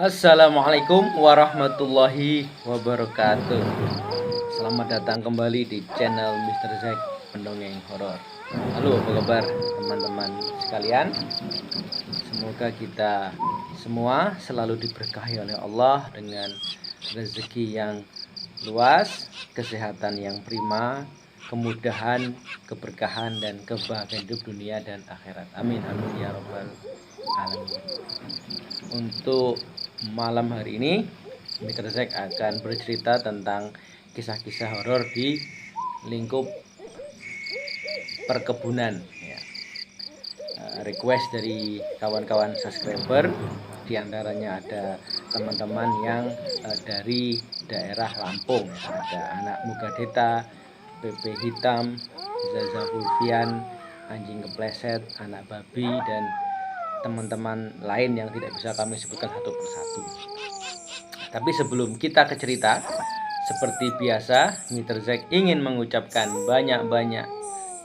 Assalamualaikum warahmatullahi wabarakatuh. Selamat datang kembali di channel Mr. Zack Pendongeng Horor. Halo, apa kabar teman-teman sekalian? Semoga kita semua selalu diberkahi oleh Allah dengan rezeki yang luas, kesehatan yang prima, kemudahan, keberkahan, dan kebahagiaan hidup dunia dan akhirat. Amin, amin ya robbal alamin. Untuk malam hari ini, Mr. Zack akan bercerita tentang kisah-kisah horor di lingkup perkebunan ya. Request dari kawan-kawan subscriber, diantaranya ada teman-teman yang dari daerah Lampung ya. Ada anak Mugadeta, PP Hitam, Zaza Fulfian, Anjing Kepleset, Anak Babi, dan teman-teman lain yang tidak bisa kami sebutkan satu persatu. Tapi sebelum kita ke cerita, seperti biasa, Mr. Zack ingin mengucapkan banyak-banyak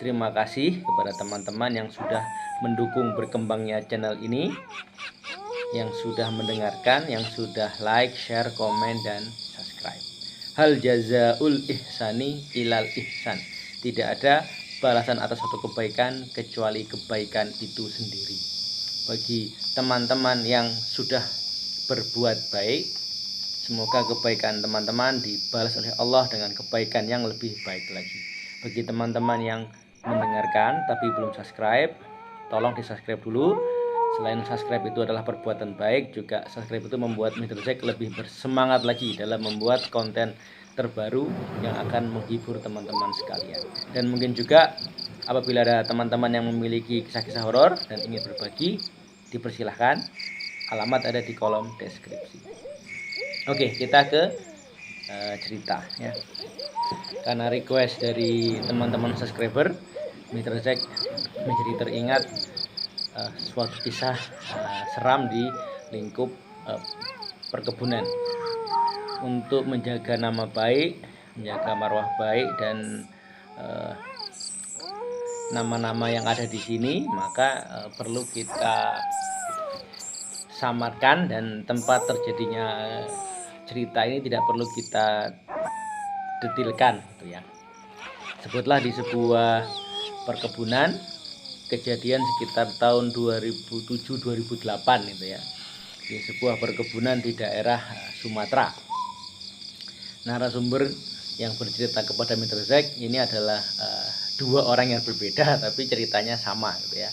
terima kasih kepada teman-teman yang sudah mendukung berkembangnya channel ini, yang sudah mendengarkan, yang sudah like, share, komen, dan subscribe. Hal jazaul ihsani ilal ihsan. Tidak ada balasan atas suatu kebaikan kecuali kebaikan itu sendiri. Bagi teman-teman yang sudah berbuat baik, semoga kebaikan teman-teman dibalas oleh Allah dengan kebaikan yang lebih baik lagi. Bagi teman-teman yang mendengarkan tapi belum subscribe, tolong di subscribe dulu. Selain subscribe itu adalah perbuatan baik, juga subscribe itu membuat Mr. Zack lebih bersemangat lagi dalam membuat konten terbaru yang akan menghibur teman-teman sekalian. Dan mungkin juga apabila ada teman-teman yang memiliki kisah-kisah horor dan ingin berbagi, dipersilahkan. Alamat ada di kolom deskripsi. Oke, kita ke cerita ya. Karena request dari teman-teman subscriber, Mr. Zack menjadi teringat suatu kisah seram di lingkup perkebunan. Untuk menjaga nama baik, menjaga marwah baik, dan nama-nama yang ada di sini, maka perlu kita samarkan, dan tempat terjadinya cerita ini tidak perlu kita detilkan gitu ya. Sebutlah di sebuah perkebunan, kejadian sekitar tahun 2007-2008 gitu ya, di sebuah perkebunan di daerah Sumatera. Narasumber yang bercerita kepada Mr. Zack ini adalah dua orang yang berbeda tapi ceritanya sama gitu ya.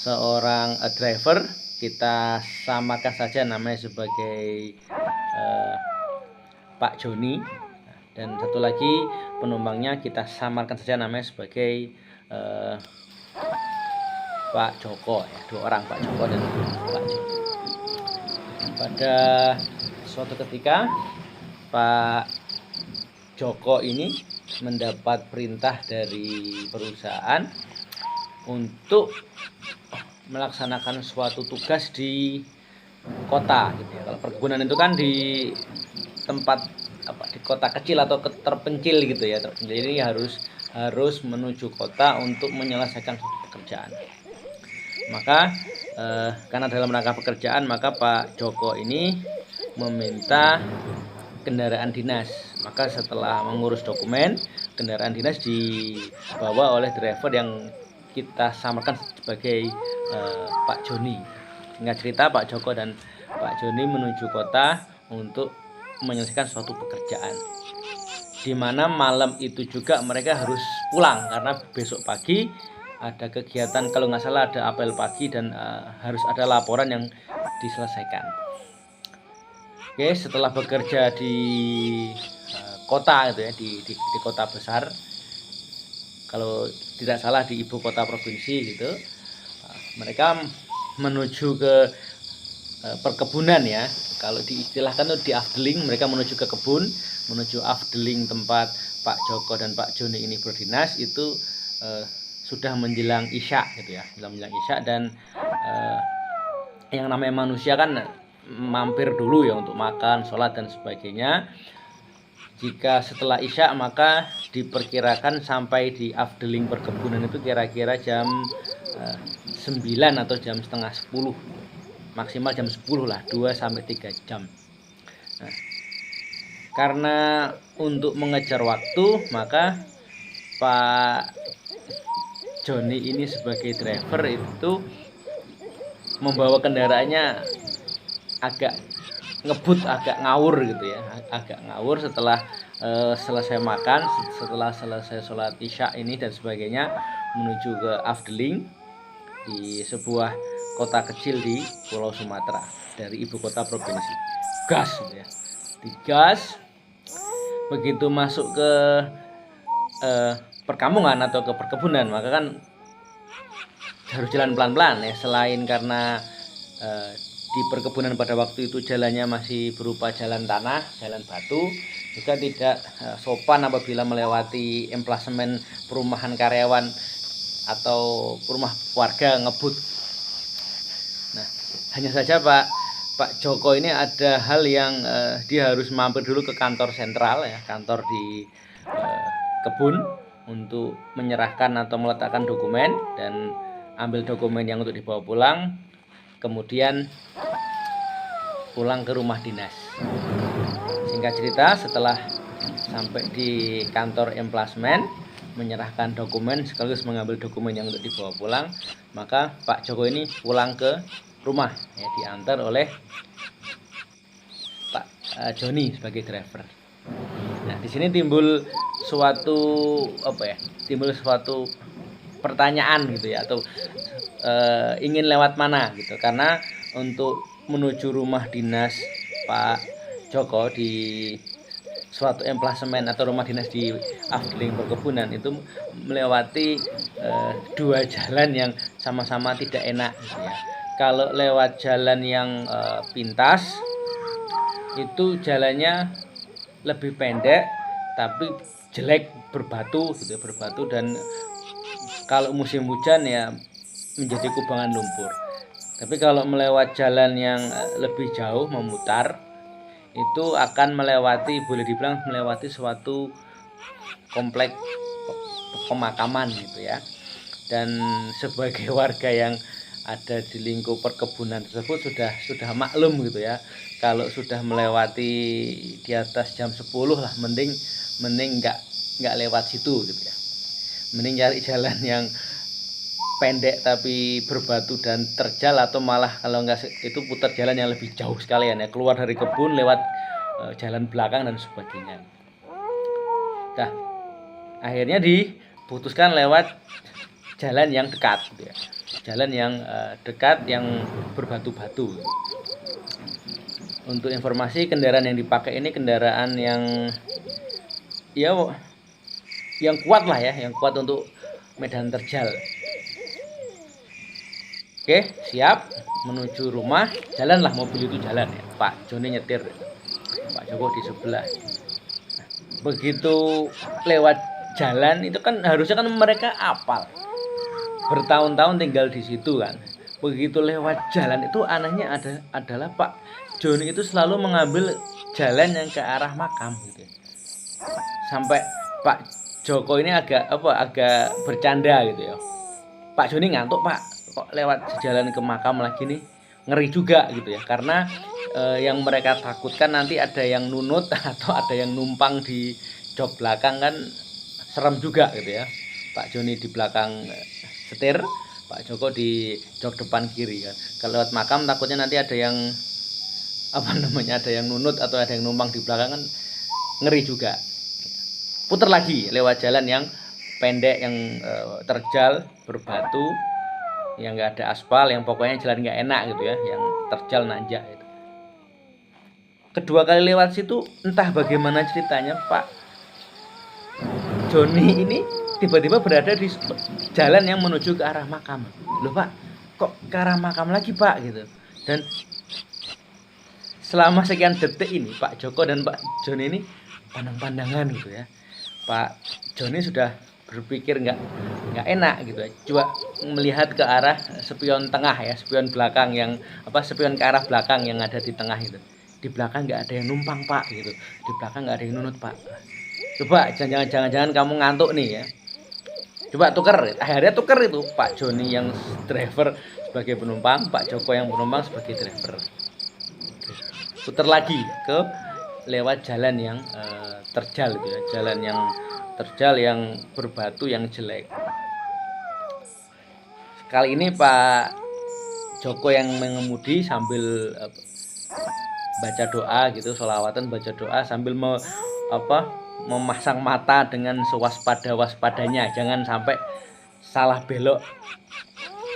Seorang driver, kita samakan saja namanya sebagai Pak Joni, dan satu lagi penumpangnya kita samarkan saja namanya sebagai Pak Joko ya. Dua orang, Pak Joko dan Pak Joni. Pada suatu ketika Pak Joko ini mendapat perintah dari perusahaan untuk melaksanakan suatu tugas di kota gitu ya. Kalau perkebunan itu kan di tempat di kota kecil atau terpencil gitu ya. Jadi harus menuju kota untuk menyelesaikan suatu pekerjaan. Maka karena dalam rangka pekerjaan, maka Pak Joko ini meminta kendaraan dinas. Maka setelah mengurus dokumen, kendaraan dinas dibawa oleh driver yang kita samakan sebagai Pak Joni. Singkat cerita, Pak Joko dan Pak Joni menuju kota untuk menyelesaikan suatu pekerjaan, di mana malam itu juga mereka harus pulang karena besok pagi ada kegiatan, kalau nggak salah ada apel pagi, dan harus ada laporan yang diselesaikan. Oke, setelah bekerja di kota gitu ya, di kota besar, kalau tidak salah di ibu kota provinsi gitu, mereka menuju ke perkebunan ya. Kalau diistilahkan itu di afdeling, mereka menuju ke kebun, menuju afdeling tempat Pak Joko dan Pak Joni ini berdinas. Itu sudah menjelang isya gitu ya, menjelang isya, dan yang namanya manusia kan mampir dulu ya untuk makan, sholat, dan sebagainya. Jika setelah isya, maka diperkirakan sampai di afdeling perkebunan itu kira-kira jam 9 atau jam setengah 10. maksimal jam 10 lah, 2 sampai 3 jam. Nah, karena untuk mengejar waktu, maka Pak Joni ini sebagai driver itu membawa kendaraannya agak ngebut, agak ngawur gitu ya, agak ngawur setelah selesai makan, setelah selesai sholat isya ini dan sebagainya, menuju ke Afdeling di sebuah kota kecil di Pulau Sumatera dari ibu kota provinsi. Gas gitu ya, digas. Begitu masuk ke perkampungan atau ke perkebunan, maka kan harus jalan pelan-pelan ya. Selain karena di perkebunan pada waktu itu jalannya masih berupa jalan tanah, jalan batu, juga tidak sopan apabila melewati emplasemen perumahan karyawan atau rumah warga ngebut. Nah, hanya saja Pak Joko ini ada hal yang dia harus mampir dulu ke kantor sentral ya, kantor di kebun, untuk menyerahkan atau meletakkan dokumen dan ambil dokumen yang untuk dibawa pulang, kemudian pulang ke rumah dinas. Singkat cerita, setelah sampai di kantor emplasmen, menyerahkan dokumen sekaligus mengambil dokumen yang untuk dibawa pulang, maka Pak Joko ini pulang ke rumah ya, diantar oleh Pak Joni sebagai driver. Nah, di sini timbul suatu pertanyaan gitu ya, atau ingin lewat mana gitu, karena untuk menuju rumah dinas Pak Joko di suatu emplasemen atau rumah dinas di Afdeling perkebunan itu melewati dua jalan yang sama-sama tidak enak gitu ya. Kalau lewat jalan yang pintas itu jalannya lebih pendek tapi jelek, berbatu gitu ya, berbatu, dan kalau musim hujan ya menjadi kubangan lumpur. Tapi kalau melewat jalan yang lebih jauh, memutar, itu akan melewati, boleh dibilang melewati suatu komplek pemakaman gitu ya. Dan sebagai warga yang ada di lingkup perkebunan tersebut sudah maklum gitu ya, kalau sudah melewati di atas jam 10 lah, mending nggak lewat situ gitu ya. Mending cari jalan yang pendek tapi berbatu dan terjal, atau malah kalau enggak itu putar jalan yang lebih jauh sekalian ya, keluar dari kebun lewat jalan belakang dan sebagainya. Nah, akhirnya diputuskan lewat jalan yang dekat gitu ya. Jalan yang dekat yang berbatu-batu. Untuk informasi, kendaraan yang dipakai ini kendaraan yang kuat lah ya, yang kuat untuk medan terjal. Oke, siap menuju rumah, jalanlah mobil itu jalan ya. Pak Joni nyetir, Pak Joko di sebelah. Begitu lewat jalan itu kan harusnya kan mereka apal, bertahun-tahun tinggal di situ kan. Begitu lewat jalan itu anehnya adalah Pak Joni itu selalu mengambil jalan yang ke arah makam gitu. Sampai Pak Joko ini agak bercanda gitu ya. Pak Joni ngantuk Pak, kok lewat jalan ke makam lagi nih, ngeri juga gitu ya, karena yang mereka takutkan nanti ada yang nunut atau ada yang numpang di jok belakang, kan serem juga gitu ya. Pak Joni di belakang setir, Pak Joko di jok depan kiri kan. Kalau lewat makam takutnya nanti ada yang ada yang nunut atau ada yang numpang di belakang, kan ngeri juga. Putar lagi lewat jalan yang pendek, yang terjal, berbatu, yang nggak ada aspal, yang pokoknya jalan nggak enak gitu ya, yang terjal nanjak gitu. Kedua kali lewat situ, entah bagaimana ceritanya, Pak Joni ini tiba-tiba berada di jalan yang menuju ke arah makam. Loh Pak, kok ke arah makam lagi Pak gitu. Dan selama sekian detik ini Pak Joko dan Pak Joni ini pandang-pandangan gitu ya. Pak Joni sudah berpikir nggak enak gitu ya. Coba melihat ke arah spion tengah ya, spion belakang yang spion ke arah belakang yang ada di tengah itu. Di belakang nggak ada yang numpang Pak gitu. Di belakang nggak ada yang nunut Pak. Coba jangan-jangan kamu ngantuk nih ya. Coba tuker, akhirnya tuker itu Pak Joni yang driver sebagai penumpang, Pak Joko yang penumpang sebagai driver. Putar lagi ke lewat jalan yang terjal gitu ya, jalan yang terjal yang berbatu yang jelek. Kali ini Pak Joko yang mengemudi sambil baca doa gitu, sholawatan, baca doa sambil memasang mata dengan sewaspada-waspadanya, jangan sampai salah belok,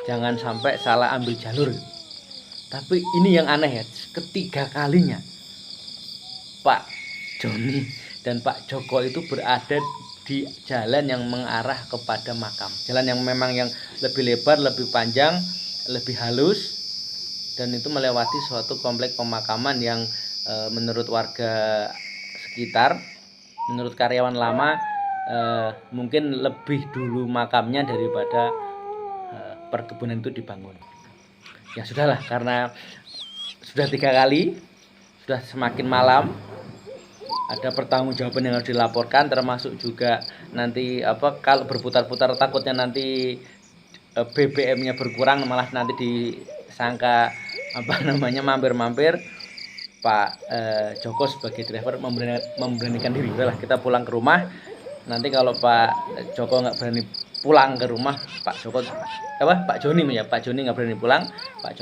jangan sampai salah ambil jalur. Tapi ini yang aneh ya, ketiga kalinya Pak Joni dan Pak Joko itu berada di jalan yang mengarah kepada makam, jalan yang memang yang lebih lebar, lebih panjang, lebih halus, dan itu melewati suatu komplek pemakaman yang menurut warga sekitar, menurut karyawan lama, mungkin lebih dulu makamnya daripada perkebunan itu dibangun. Ya sudahlah, karena sudah 3 kali, sudah semakin malam, ada pertanggungjawaban yang harus dilaporkan, termasuk juga nanti kalau berputar-putar takutnya nanti BBM-nya berkurang, malah nanti disangka mampir-mampir. Pak Joko sebagai driver memberanikan diri, udahlah kita pulang ke rumah. Nanti kalau Pak Joko nggak berani pulang ke rumah, Pak Joni nggak berani pulang, Pak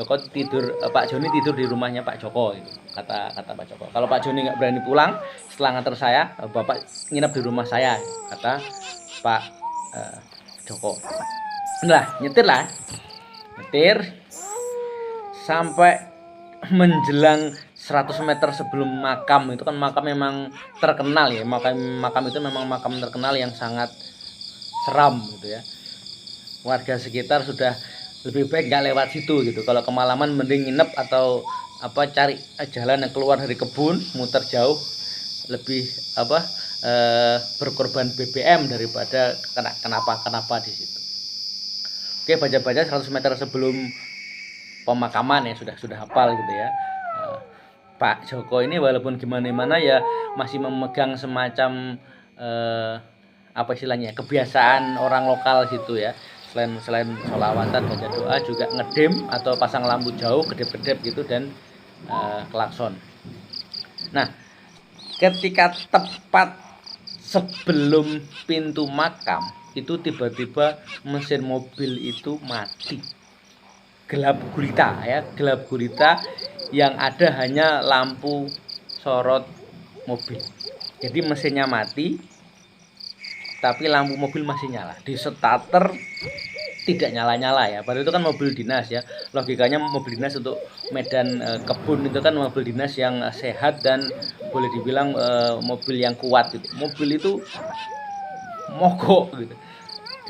Joni tidur di rumahnya Pak Joko itu, kata Pak Joko. Kalau Pak Joni nggak berani pulang setelah nganter saya, Bapak nginep di rumah saya, kata Pak Joko. Nah, nyetir sampai menjelang 100 meter sebelum makam. Itu kan makam memang terkenal ya, makam itu memang makam terkenal yang sangat seram gitu ya. Warga sekitar sudah lebih baik nggak lewat situ gitu. Kalau kemalaman mending nginep atau cari jalan yang keluar dari kebun, muter jauh, lebih berkorban BBM daripada kenapa di situ. Oke, baca-baca 100 meter sebelum pemakaman ya, sudah hafal gitu ya. Pak Joko ini walaupun gimana ya masih memegang semacam istilahnya, kebiasaan orang lokal situ ya. Selain sholawatan, baca doa, juga ngedem atau pasang lampu jauh, kedip-kedip gitu, dan klakson. Nah, ketika tepat sebelum pintu makam itu tiba-tiba mesin mobil itu mati, gelap gulita yang ada hanya lampu sorot mobil. Jadi mesinnya mati tapi lampu mobil masih nyala. Di starter tidak nyala-nyala ya, padahal itu kan mobil dinas ya. Logikanya mobil dinas untuk medan kebun itu kan mobil dinas yang sehat dan boleh dibilang mobil yang kuat gitu. Mobil itu mogok gitu,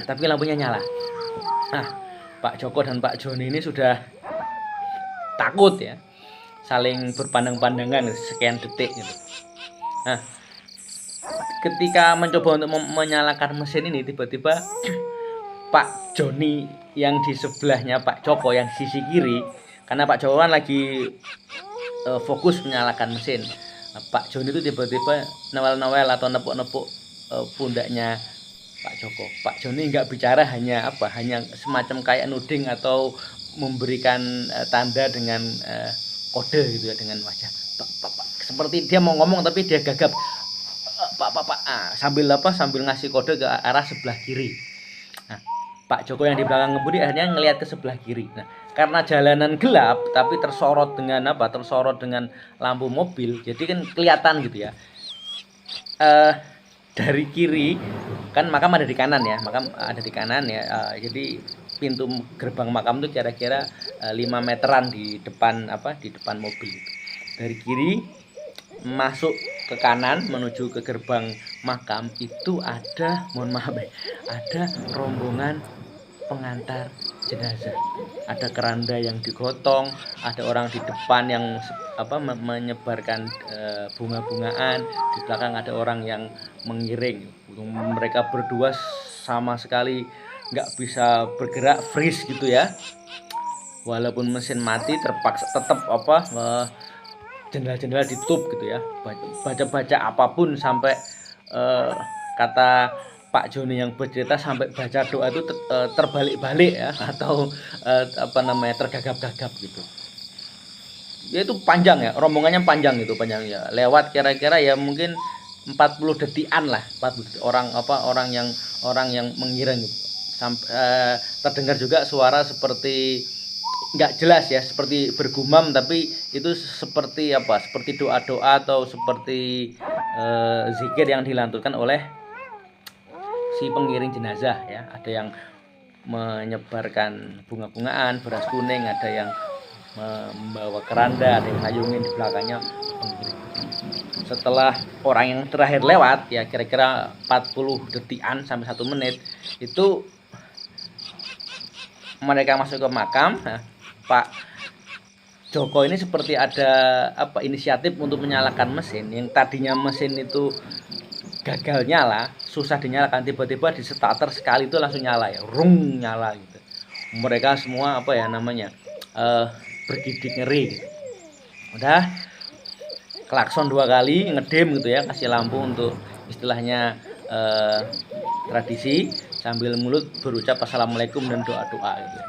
tapi lampunya nyala. Nah, Pak Joko dan Pak Joni ini sudah takut ya, saling berpandang-pandangan sekian detik gitu. Nah, ketika mencoba untuk menyalakan mesin ini, tiba-tiba Pak Joni yang di sebelahnya Pak Joko yang di sisi kiri, karena Pak Joko kan lagi fokus menyalakan mesin. Nah, Pak Joni itu tiba-tiba nawel-nawel atau nepuk-nepuk pundaknya Pak Joko. Pak Joni nggak bicara, hanya semacam kayak nuding atau memberikan tanda dengan kode gitu ya, dengan wajah. Pak. Seperti dia mau ngomong tapi dia gagap. Pak. Sambil ngasih kode ke arah sebelah kiri. Nah, Pak Joko yang di belakang ngemudi akhirnya ngelihat ke sebelah kiri. Nah, karena jalanan gelap tapi tersorot dengan lampu mobil, jadi kan kelihatan gitu ya. Dari kiri kan makam ada di kanan ya, jadi pintu gerbang makam itu kira-kira 5 meteran di depan mobil. Dari kiri masuk ke kanan menuju ke gerbang makam itu ada rombongan pengantar jenazah. Ada keranda yang digotong, ada orang di depan yang menyebarkan bunga-bungaan, di belakang ada orang yang mengiring. Mereka berdua sama sekali nggak bisa bergerak, freeze gitu ya. Walaupun mesin mati, terpaksa tetap jendela-jendela ditutup gitu ya. Baca apapun sampai kata Pak Joni yang bercerita sampai baca doa itu terbalik-balik ya, atau tergagap-gagap gitu. Ya itu panjang ya, rombongannya panjang gitu, panjang ya. Lewat kira-kira ya mungkin 40 detikan lah, 40 orang yang mengiring gitu. Sampai terdengar juga suara seperti nggak jelas ya, seperti bergumam, tapi itu seperti seperti doa-doa atau seperti zikir yang dilantunkan oleh si pengiring jenazah ya. Ada yang menyebarkan bunga-bungaan, beras kuning, ada yang membawa keranda, ada yang ngayungin di belakangnya pengiring. Setelah orang yang terakhir lewat ya kira-kira 40 detikan sampai 1 menit, itu mereka masuk ke makam. Nah, Pak Joko ini seperti ada inisiatif untuk menyalakan mesin. Yang tadinya mesin itu gagal nyala, susah dinyalakan, tiba-tiba di starter sekali itu langsung nyala ya, rung, nyala gitu. Mereka semua bergidik ngeri gitu. Udah klakson 2 kali, ngedem gitu ya, kasih lampu untuk istilahnya tradisi, sambil mulut berucap assalamualaikum dan doa-doa gitu.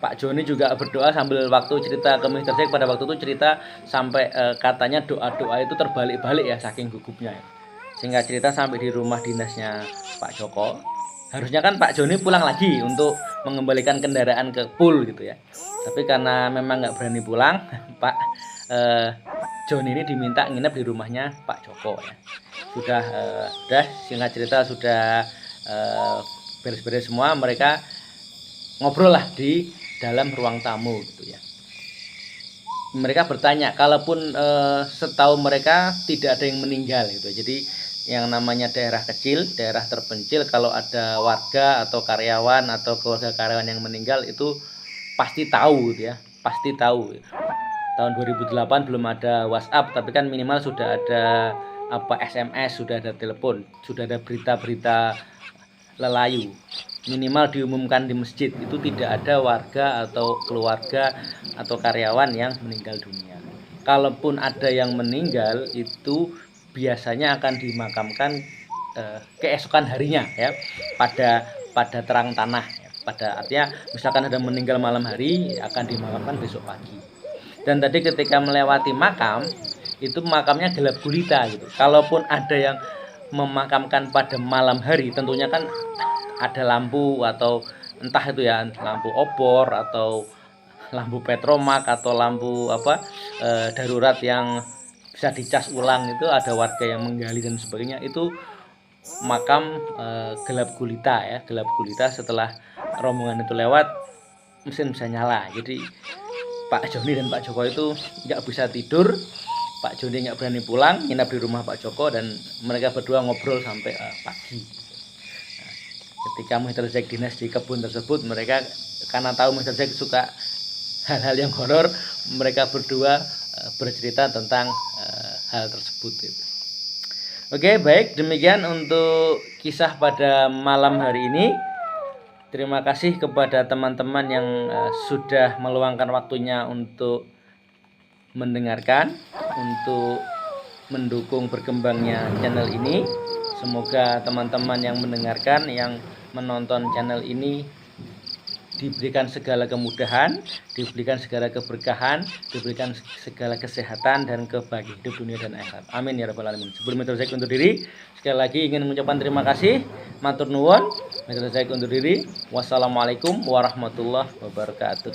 Pak Joni juga berdoa sambil waktu cerita ke Mr. Jack, pada waktu itu cerita sampai katanya doa-doa itu terbalik-balik ya, saking gugupnya ya. Sehingga cerita sampai di rumah dinasnya Pak Joko, harusnya kan Pak Joni pulang lagi untuk mengembalikan kendaraan ke pool gitu ya, tapi karena memang nggak berani pulang, Pak Joni ini diminta nginep di rumahnya Pak Joko ya. Sudah singkat cerita sudah beres-beres semua, mereka ngobrol lah di dalam ruang tamu gitu ya. Mereka bertanya, kalaupun setahu mereka tidak ada yang meninggal gitu. Jadi yang namanya daerah kecil, daerah terpencil, kalau ada warga atau karyawan atau keluarga karyawan yang meninggal itu pasti tahu gitu ya, pasti tahu. Tahun 2008 belum ada WhatsApp, tapi kan minimal sudah ada SMS, sudah ada telepon, sudah ada berita-berita lelayu. Minimal diumumkan di masjid, itu tidak ada warga atau keluarga atau karyawan yang meninggal dunia. Kalaupun ada yang meninggal, itu biasanya akan dimakamkan keesokan harinya ya, pada terang tanah ya. Artinya misalkan ada meninggal malam hari, akan dimakamkan besok pagi. Dan tadi ketika melewati makam, itu makamnya gelap gulita gitu. Kalaupun ada yang memakamkan pada malam hari, tentunya kan ada lampu, atau entah itu ya lampu obor atau lampu petromak atau lampu darurat yang bisa dicas ulang, itu ada warga yang menggali dan sebagainya. Itu makam gelap gulita ya, gelap gulita. Setelah rombongan itu lewat, mesin bisa nyala. Jadi Pak Joni dan Pak Joko itu nggak bisa tidur. Pak Joni nggak berani pulang, nginap di rumah Pak Joko, dan mereka berdua ngobrol sampai pagi. Nah, ketika Mr. Jack dinas di kebun tersebut, mereka karena tahu Mr. Jack suka hal-hal yang horor, mereka berdua bercerita tentang hal tersebut gitu. Oke, baik, demikian untuk kisah pada malam hari ini. Terima kasih kepada teman-teman yang sudah meluangkan waktunya untuk mendengarkan, untuk mendukung berkembangnya channel ini. Semoga teman-teman yang mendengarkan, yang menonton channel ini diberikan segala kemudahan, diberikan segala keberkahan, diberikan segala kesehatan dan kebahagiaan hidup dunia dan akhirat. Amin ya rabbal alamin. Sebelum Mr. Zaik undur diri, sekali lagi ingin mengucapkan terima kasih, matur nuwun. Mr. Zaik undur diri. Wassalamualaikum warahmatullahi wabarakatuh.